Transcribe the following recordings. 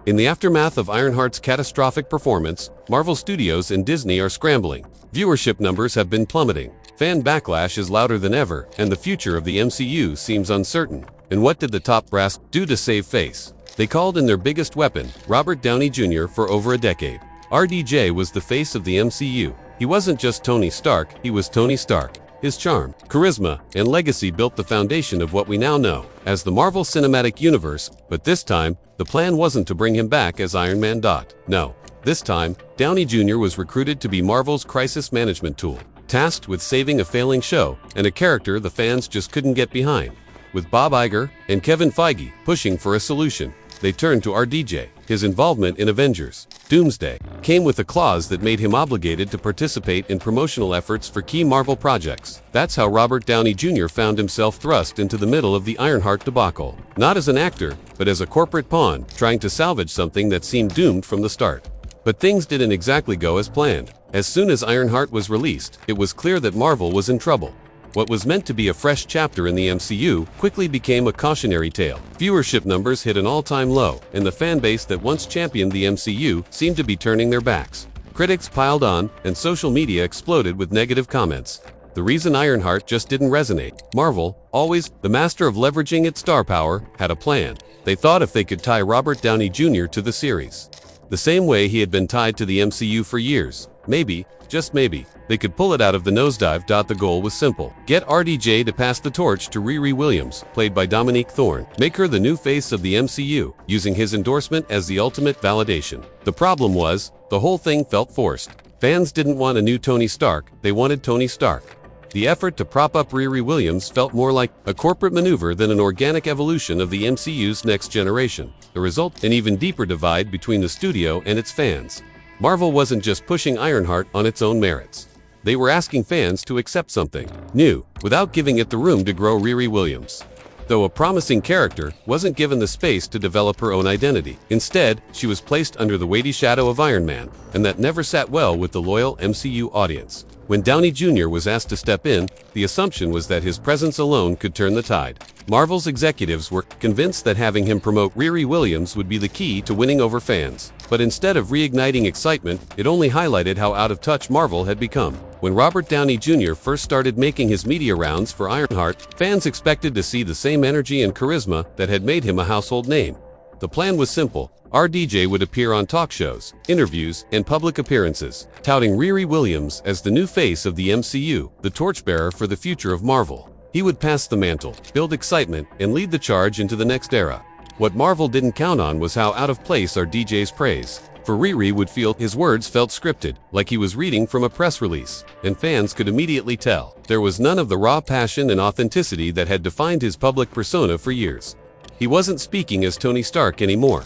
In the aftermath of Ironheart's catastrophic performance, Marvel Studios and Disney are scrambling. Viewership numbers have been plummeting. Fan backlash is louder than ever, and the future of the MCU seems uncertain. And what did the top brass do to save face? They called in their biggest weapon, Robert Downey Jr., for over a decade. RDJ was the face of the MCU. He wasn't just Tony Stark, he was Tony Stark. His charm, charisma, and legacy built the foundation of what we now know as the Marvel Cinematic Universe, but this time, the plan wasn't to bring him back as Iron Man. No. This time, Downey Jr. was recruited to be Marvel's crisis management tool, tasked with saving a failing show and a character the fans just couldn't get behind. With Bob Iger and Kevin Feige pushing for a solution, they turned to RDJ. His involvement in Avengers Doomsday came with a clause that made him obligated to participate in promotional efforts for key Marvel projects. That's how Robert Downey Jr. found himself thrust into the middle of the Ironheart debacle. Not as an actor, but as a corporate pawn, trying to salvage something that seemed doomed from the start. But things didn't exactly go as planned. As soon as Ironheart was released, it was clear that Marvel was in trouble. What was meant to be a fresh chapter in the MCU quickly became a cautionary tale. Viewership numbers hit an all-time low, and the fanbase that once championed the MCU seemed to be turning their backs. Critics piled on, and social media exploded with negative comments. The reason Ironheart just didn't resonate. Marvel, always the master of leveraging its star power, had a plan. They thought if they could tie Robert Downey Jr. to the series, the same way he had been tied to the MCU for years, maybe, just maybe, they could pull it out of the nosedive. The goal was simple. Get RDJ to pass the torch to Riri Williams, played by Dominique Thorne. Make her the new face of the MCU, using his endorsement as the ultimate validation. The problem was, the whole thing felt forced. Fans didn't want a new Tony Stark, they wanted Tony Stark. The effort to prop up Riri Williams felt more like a corporate maneuver than an organic evolution of the MCU's next generation. The result, an even deeper divide between the studio and its fans. Marvel wasn't just pushing Ironheart on its own merits. They were asking fans to accept something new, without giving it the room to grow. Riri Williams, though a promising character, wasn't given the space to develop her own identity. Instead, she was placed under the weighty shadow of Iron Man, and that never sat well with the loyal MCU audience. When Downey Jr. was asked to step in, the assumption was that his presence alone could turn the tide. Marvel's executives were convinced that having him promote Riri Williams would be the key to winning over fans. But instead of reigniting excitement, it only highlighted how out of touch Marvel had become. When Robert Downey Jr. first started making his media rounds for Ironheart, fans expected to see the same energy and charisma that had made him a household name. The plan was simple. RDJ would appear on talk shows, interviews, and public appearances, touting Riri Williams as the new face of the MCU, the torchbearer for the future of Marvel. He would pass the mantle, build excitement, and lead the charge into the next era. What Marvel didn't count on was how out of place RDJ's praise for Riri would feel. His words felt scripted, like he was reading from a press release, and fans could immediately tell. There was none of the raw passion and authenticity that had defined his public persona for years. He wasn't speaking as Tony Stark anymore.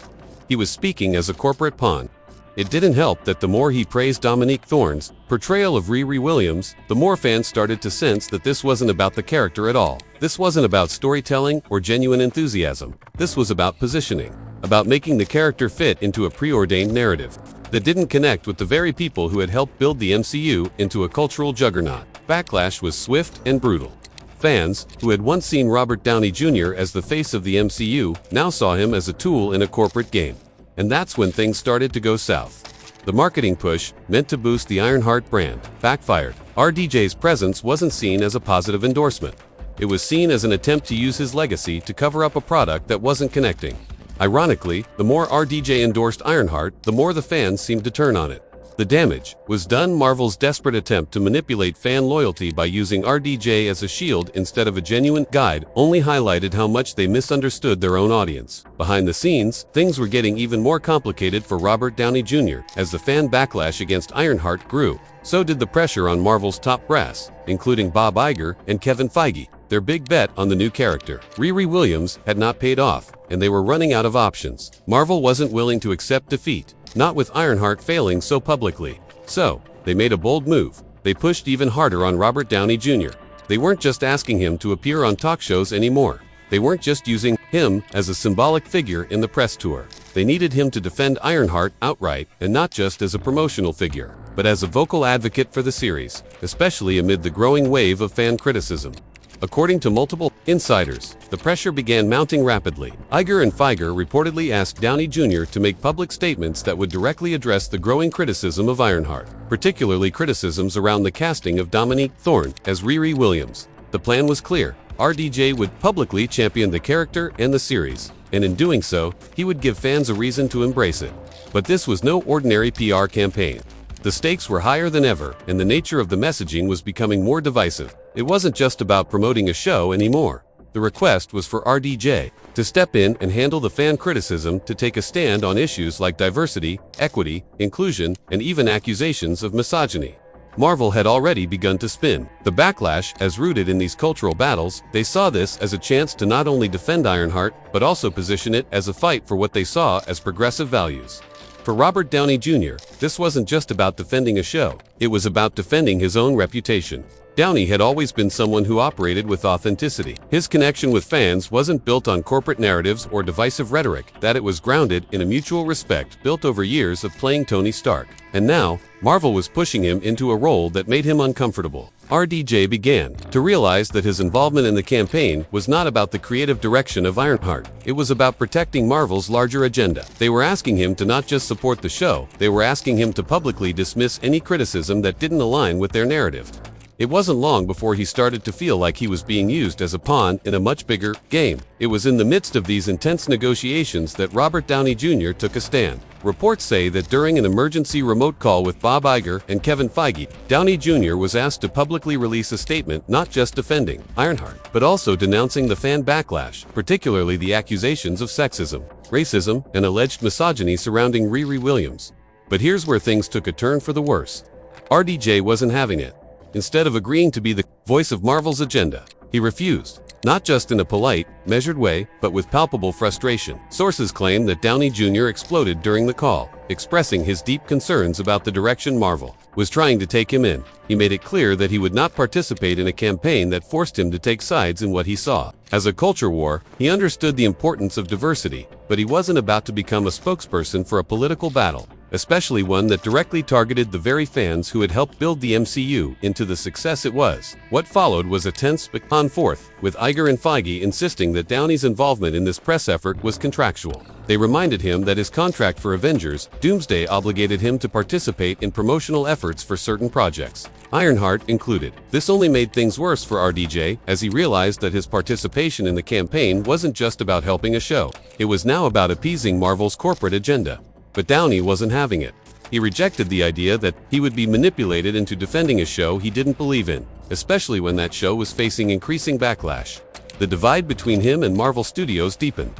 He was speaking as a corporate pawn. It didn't help that the more he praised Dominique Thorne's portrayal of Riri Williams, the more fans started to sense that this wasn't about the character at all. This wasn't about storytelling or genuine enthusiasm. This was about positioning, about making the character fit into a preordained narrative that didn't connect with the very people who had helped build the MCU into a cultural juggernaut. Backlash was swift and brutal. Fans, who had once seen Robert Downey Jr. as the face of the MCU, now saw him as a tool in a corporate game. And that's when things started to go south. The marketing push, meant to boost the Ironheart brand, backfired. RDJ's presence wasn't seen as a positive endorsement. It was seen as an attempt to use his legacy to cover up a product that wasn't connecting. Ironically, the more RDJ endorsed Ironheart, the more the fans seemed to turn on it. The damage was done. Marvel's desperate attempt to manipulate fan loyalty by using RDJ as a shield instead of a genuine guide only highlighted how much they misunderstood their own audience. Behind the scenes, things were getting even more complicated for Robert Downey Jr. As the fan backlash against Ironheart grew, so did the pressure on Marvel's top brass, including Bob Iger and Kevin Feige. Their big bet on the new character, Riri Williams, had not paid off, and they were running out of options. Marvel wasn't willing to accept defeat, not with Ironheart failing so publicly. So, they made a bold move. They pushed even harder on Robert Downey Jr. They weren't just asking him to appear on talk shows anymore. They weren't just using him as a symbolic figure in the press tour. They needed him to defend Ironheart outright, and not just as a promotional figure, but as a vocal advocate for the series, especially amid the growing wave of fan criticism. According to multiple insiders, the pressure began mounting rapidly. Iger and Feige reportedly asked Downey Jr. to make public statements that would directly address the growing criticism of Ironheart, particularly criticisms around the casting of Dominique Thorne as Riri Williams. The plan was clear. RDJ would publicly champion the character and the series, and in doing so, he would give fans a reason to embrace it. But this was no ordinary PR campaign. The stakes were higher than ever, and the nature of the messaging was becoming more divisive. It wasn't just about promoting a show anymore. The request was for RDJ to step in and handle the fan criticism, to take a stand on issues like diversity, equity, inclusion, and even accusations of misogyny. Marvel had already begun to spin the backlash as rooted in these cultural battles. They saw this as a chance to not only defend Ironheart, but also position it as a fight for what they saw as progressive values. For Robert Downey Jr., this wasn't just about defending a show. It was about defending his own reputation. Downey had always been someone who operated with authenticity. His connection with fans wasn't built on corporate narratives or divisive rhetoric, that it was grounded in a mutual respect built over years of playing Tony Stark. And now, Marvel was pushing him into a role that made him uncomfortable. RDJ began to realize that his involvement in the campaign was not about the creative direction of Ironheart. It was about protecting Marvel's larger agenda. They were asking him to not just support the show, they were asking him to publicly dismiss any criticism that didn't align with their narrative. It wasn't long before he started to feel like he was being used as a pawn in a much bigger game. It was in the midst of these intense negotiations that Robert Downey Jr. took a stand. Reports say that during an emergency remote call with Bob Iger and Kevin Feige, Downey Jr. was asked to publicly release a statement not just defending Ironheart, but also denouncing the fan backlash, particularly the accusations of sexism, racism, and alleged misogyny surrounding Riri Williams. But here's where things took a turn for the worse. RDJ wasn't having it. Instead of agreeing to be the voice of Marvel's agenda, he refused. Not just in a polite, measured way, but with palpable frustration. Sources claim that Downey Jr. exploded during the call, expressing his deep concerns about the direction Marvel was trying to take him in. He made it clear that he would not participate in a campaign that forced him to take sides in what he saw as a culture war. He understood the importance of diversity, but he wasn't about to become a spokesperson for a political battle, especially one that directly targeted the very fans who had helped build the MCU into the success it was. What followed was a tense back and forth, with Iger and Feige insisting that Downey's involvement in this press effort was contractual. They reminded him that his contract for Avengers: Doomsday obligated him to participate in promotional efforts for certain projects, Ironheart included. This only made things worse for RDJ, as he realized that his participation in the campaign wasn't just about helping a show. It was now about appeasing Marvel's corporate agenda. But Downey wasn't having it. He rejected the idea that he would be manipulated into defending a show he didn't believe in, especially when that show was facing increasing backlash. The divide between him and Marvel Studios deepened.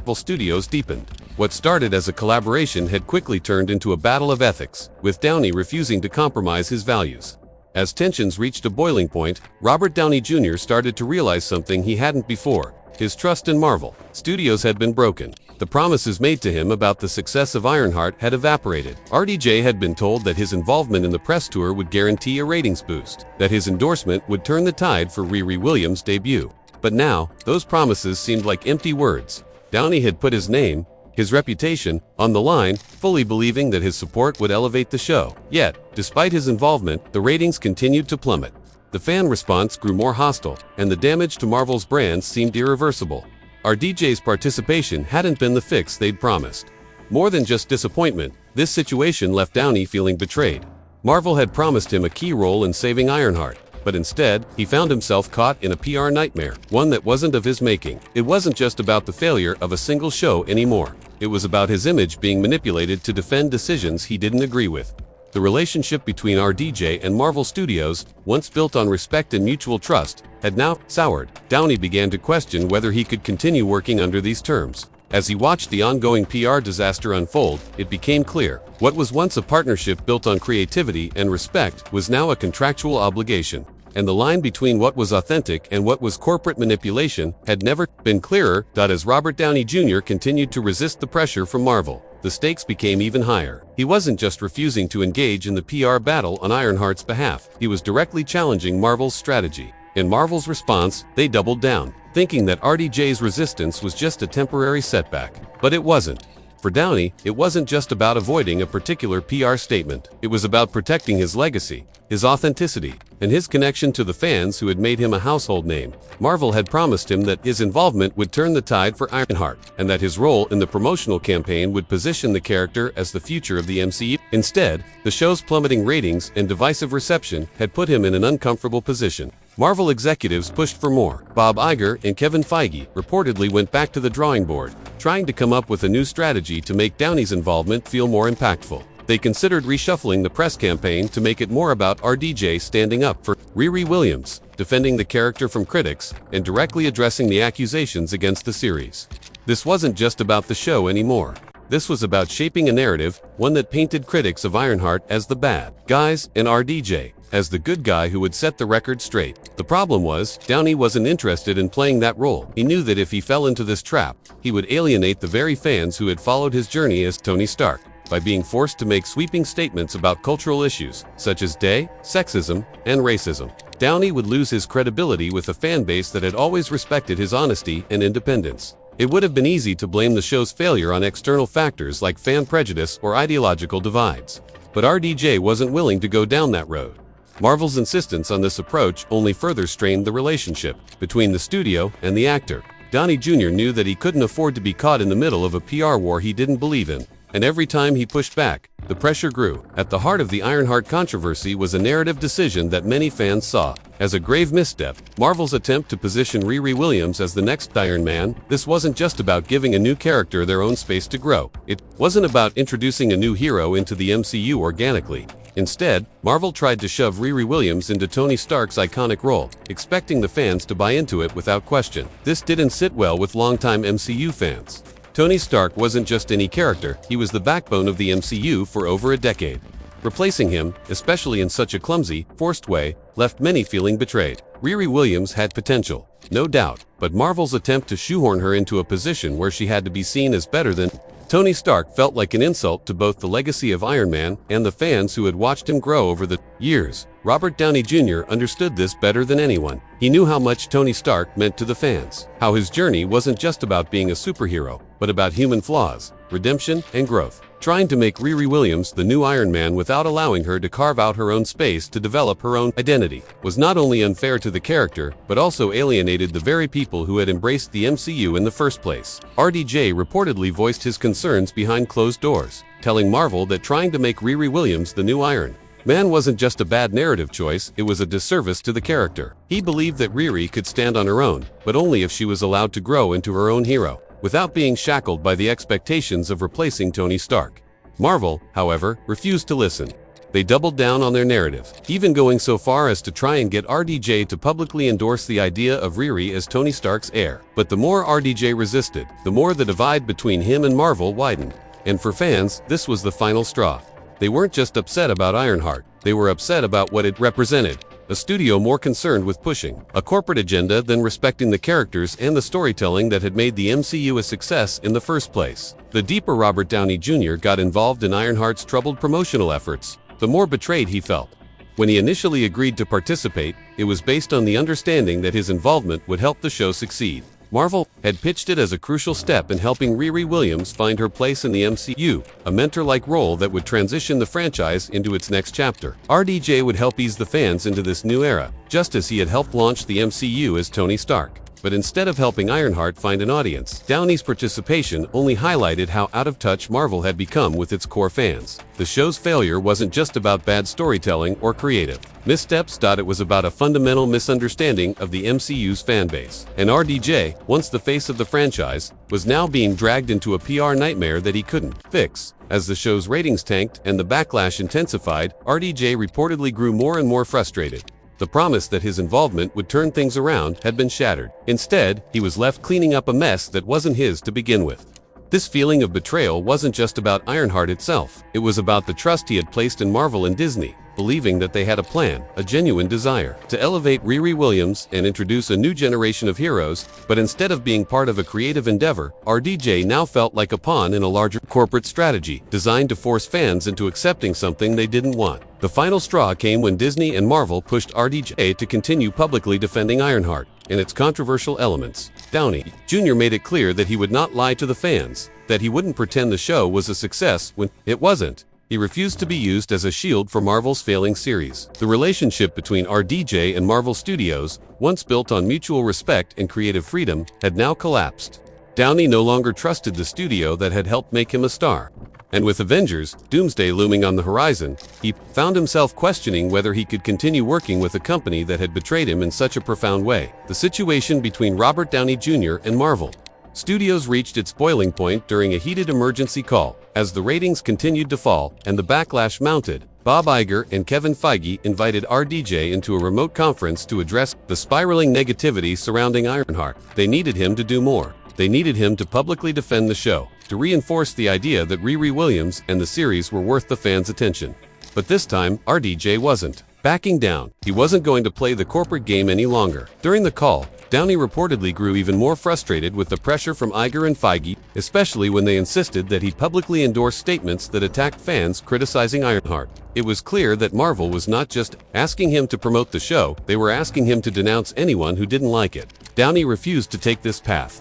What started as a collaboration had quickly turned into a battle of ethics, with Downey refusing to compromise his values. As tensions reached a boiling point, Robert Downey Jr. started to realize something he hadn't before. His trust in Marvel Studios had been broken. The promises made to him about the success of Ironheart had evaporated. RDJ had been told that his involvement in the press tour would guarantee a ratings boost, that his endorsement would turn the tide for Riri Williams' debut. But now, those promises seemed like empty words. Downey had put his name, his reputation, on the line, fully believing that his support would elevate the show. Yet, despite his involvement, the ratings continued to plummet. The fan response grew more hostile, and the damage to Marvel's brand seemed irreversible. RDJ's participation hadn't been the fix they'd promised. More than just disappointment, this situation left Downey feeling betrayed. Marvel had promised him a key role in saving Ironheart, but instead, he found himself caught in a PR nightmare, one that wasn't of his making. It wasn't just about the failure of a single show anymore. It was about his image being manipulated to defend decisions he didn't agree with. The relationship between RDJ and Marvel Studios, once built on respect and mutual trust, had now soured. Downey began to question whether he could continue working under these terms. As he watched the ongoing PR disaster unfold, it became clear. What was once a partnership built on creativity and respect was now a contractual obligation. And the line between what was authentic and what was corporate manipulation had never been clearer. As Robert Downey Jr. continued to resist the pressure from Marvel, the stakes became even higher. He wasn't just refusing to engage in the PR battle on Ironheart's behalf, he was directly challenging Marvel's strategy. In Marvel's response, they doubled down, thinking that RDJ's resistance was just a temporary setback. But it wasn't. For Downey, it wasn't just about avoiding a particular PR statement. It was about protecting his legacy, his authenticity, and his connection to the fans who had made him a household name. Marvel had promised him that his involvement would turn the tide for Ironheart, and that his role in the promotional campaign would position the character as the future of the MCU. Instead, the show's plummeting ratings and divisive reception had put him in an uncomfortable position. Marvel executives pushed for more. Bob Iger and Kevin Feige reportedly went back to the drawing board, trying to come up with a new strategy to make Downey's involvement feel more impactful. They considered reshuffling the press campaign to make it more about RDJ standing up for Riri Williams, defending the character from critics, and directly addressing the accusations against the series. This wasn't just about the show anymore. This was about shaping a narrative, one that painted critics of Ironheart as the bad guys and RDJ as the good guy who would set the record straight. The problem was, Downey wasn't interested in playing that role. He knew that if he fell into this trap, he would alienate the very fans who had followed his journey as Tony Stark, by being forced to make sweeping statements about cultural issues, such as sexism, and racism. Downey would lose his credibility with a fan base that had always respected his honesty and independence. It would have been easy to blame the show's failure on external factors like fan prejudice or ideological divides. But RDJ wasn't willing to go down that road. Marvel's insistence on this approach only further strained the relationship between the studio and the actor. Downey Jr. knew that he couldn't afford to be caught in the middle of a PR war he didn't believe in. And every time he pushed back, the pressure grew. At the heart of the Ironheart controversy was a narrative decision that many fans saw as a grave misstep. Marvel's attempt to position Riri Williams as the next Iron Man. This wasn't just about giving a new character their own space to grow. It wasn't about introducing a new hero into the MCU organically. Instead, Marvel tried to shove Riri Williams into Tony Stark's iconic role, expecting the fans to buy into it without question. This didn't sit well with longtime MCU fans. Tony Stark wasn't just any character, he was the backbone of the MCU for over a decade. Replacing him, especially in such a clumsy, forced way, left many feeling betrayed. Riri Williams had potential, no doubt, but Marvel's attempt to shoehorn her into a position where she had to be seen as better than Tony Stark felt like an insult to both the legacy of Iron Man and the fans who had watched him grow over the years. Robert Downey Jr. understood this better than anyone. He knew how much Tony Stark meant to the fans, how his journey wasn't just about being a superhero, but about human flaws, redemption, and growth. Trying to make Riri Williams the new Iron Man without allowing her to carve out her own space to develop her own identity was not only unfair to the character, but also alienated the very people who had embraced the MCU in the first place. RDJ reportedly voiced his concerns behind closed doors, telling Marvel that trying to make Riri Williams the new Iron Man wasn't just a bad narrative choice, it was a disservice to the character. He believed that Riri could stand on her own, but only if she was allowed to grow into her own hero, without being shackled by the expectations of replacing Tony Stark. Marvel, however, refused to listen. They doubled down on their narrative, even going so far as to try and get RDJ to publicly endorse the idea of Riri as Tony Stark's heir. But the more RDJ resisted, the more the divide between him and Marvel widened. And for fans, this was the final straw. They weren't just upset about Ironheart, they were upset about what it represented. A studio more concerned with pushing a corporate agenda than respecting the characters and the storytelling that had made the MCU a success in the first place. The deeper Robert Downey Jr. got involved in Ironheart's troubled promotional efforts, the more betrayed he felt. When he initially agreed to participate, it was based on the understanding that his involvement would help the show succeed. Marvel had pitched it as a crucial step in helping Riri Williams find her place in the MCU, a mentor-like role that would transition the franchise into its next chapter. RDJ would help ease the fans into this new era, just as he had helped launch the MCU as Tony Stark. But instead of helping Ironheart find an audience, Downey's participation only highlighted how out of touch Marvel had become with its core fans. The show's failure wasn't just about bad storytelling or creative missteps. It was about a fundamental misunderstanding of the MCU's fanbase. And RDJ, once the face of the franchise, was now being dragged into a PR nightmare that he couldn't fix. As the show's ratings tanked and the backlash intensified, RDJ reportedly grew more and more frustrated. The promise that his involvement would turn things around had been shattered. Instead, he was left cleaning up a mess that wasn't his to begin with. This feeling of betrayal wasn't just about Ironheart itself. It was about the trust he had placed in Marvel and Disney, believing that they had a plan, a genuine desire, to elevate Riri Williams and introduce a new generation of heroes. But instead of being part of a creative endeavor, RDJ now felt like a pawn in a larger corporate strategy, designed to force fans into accepting something they didn't want. The final straw came when Disney and Marvel pushed RDJ to continue publicly defending Ironheart. and its controversial elements. Downey Jr. made it clear that he would not lie to the fans, that he wouldn't pretend the show was a success when it wasn't. He refused to be used as a shield for Marvel's failing series. The relationship between RDJ and Marvel Studios, once built on mutual respect and creative freedom, had now collapsed. Downey no longer trusted the studio that had helped make him a star. And with Avengers: Doomsday looming on the horizon, he found himself questioning whether he could continue working with a company that had betrayed him in such a profound way. The situation between Robert Downey Jr. and Marvel Studios reached its boiling point during a heated emergency call. As the ratings continued to fall and the backlash mounted, Bob Iger and Kevin Feige invited RDJ into a remote conference to address the spiraling negativity surrounding Ironheart. They needed him to do more. They needed him to publicly defend the show, to reinforce the idea that Riri Williams and the series were worth the fans' attention. But this time, RDJ wasn't backing down. He wasn't going to play the corporate game any longer. During the call, Downey reportedly grew even more frustrated with the pressure from Iger and Feige, especially when they insisted that he publicly endorse statements that attacked fans criticizing Ironheart. It was clear that Marvel was not just asking him to promote the show, they were asking him to denounce anyone who didn't like it. Downey refused to take this path.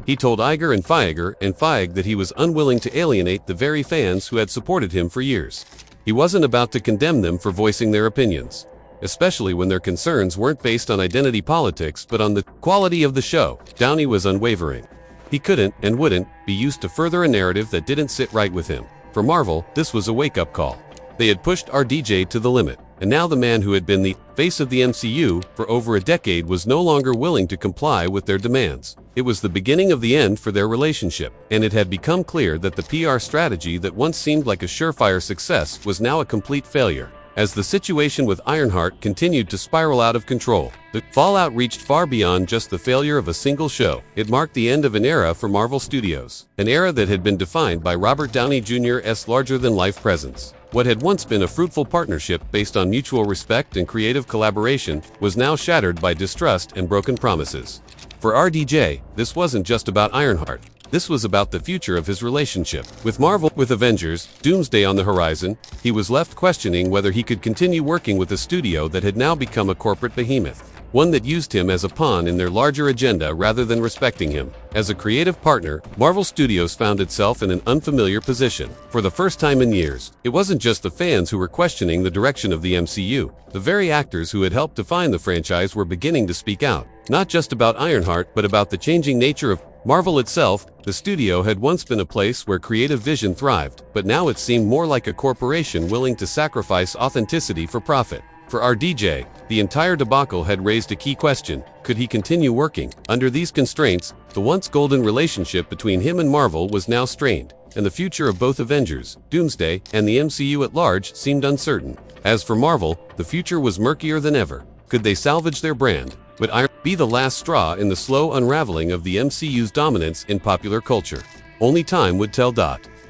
He told Iger and Feige that he was unwilling to alienate the very fans who had supported him for years. He wasn't about to condemn them for voicing their opinions, especially when their concerns weren't based on identity politics but on the quality of the show. Downey was unwavering. He couldn't and wouldn't be used to further a narrative that didn't sit right with him. For Marvel, this was a wake-up call. They had pushed RDJ to the limit, and now the man who had been the face of the MCU for over a decade was no longer willing to comply with their demands. It was the beginning of the end for their relationship, and it had become clear that the PR strategy that once seemed like a surefire success was now a complete failure. As the situation with Ironheart continued to spiral out of control, the fallout reached far beyond just the failure of a single show. It marked the end of an era for Marvel Studios, an era that had been defined by Robert Downey Jr.'s larger-than-life presence. What had once been a fruitful partnership based on mutual respect and creative collaboration was now shattered by distrust and broken promises. For RDJ, this wasn't just about Ironheart. This was about the future of his relationship with Marvel. With Avengers: Doomsday on the horizon, he was left questioning whether he could continue working with a studio that had now become a corporate behemoth, one that used him as a pawn in their larger agenda rather than respecting him. As a creative partner, Marvel Studios found itself in an unfamiliar position. For the first time in years, it wasn't just the fans who were questioning the direction of the MCU. The very actors who had helped define the franchise were beginning to speak out, not just about Ironheart but about the changing nature of Marvel itself. The studio had once been a place where creative vision thrived, but now it seemed more like a corporation willing to sacrifice authenticity for profit. For RDJ, the entire debacle had raised a key question: could he continue working? Under these constraints, the once golden relationship between him and Marvel was now strained, and the future of both Avengers: Doomsday and the MCU at large seemed uncertain. As for Marvel, the future was murkier than ever. Could they salvage their brand? Would Iron be the last straw in the slow unraveling of the MCU's dominance in popular culture? Only time would tell.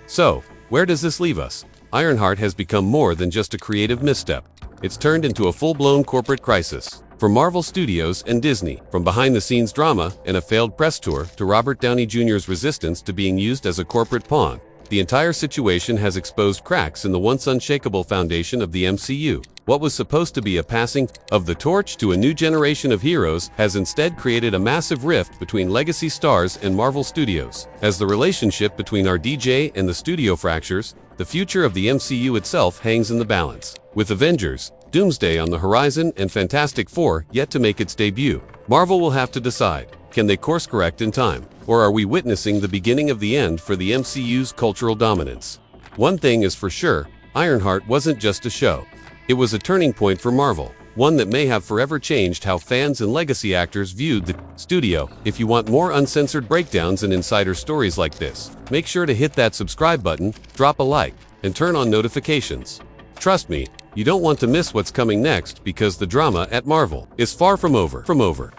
So, where does this leave us? Ironheart has become more than just a creative misstep. It's turned into a full-blown corporate crisis. For Marvel Studios and Disney, from behind-the-scenes drama and a failed press tour to Robert Downey Jr.'s resistance to being used as a corporate pawn, the entire situation has exposed cracks in the once unshakable foundation of the MCU. What was supposed to be a passing of the torch to a new generation of heroes has instead created a massive rift between legacy stars and Marvel Studios. As the relationship between RDJ and the studio fractures, the future of the MCU itself hangs in the balance. With Avengers: Doomsday on the horizon and Fantastic Four yet to make its debut, Marvel will have to decide: can they course correct in time? Or are we witnessing the beginning of the end for the MCU's cultural dominance? One thing is for sure, Ironheart wasn't just a show. It was a turning point for Marvel, one that may have forever changed how fans and legacy actors viewed the studio. If you want more uncensored breakdowns and insider stories like this, make sure to hit that subscribe button, drop a like, and turn on notifications. Trust me, you don't want to miss what's coming next, because the drama at Marvel is far from over.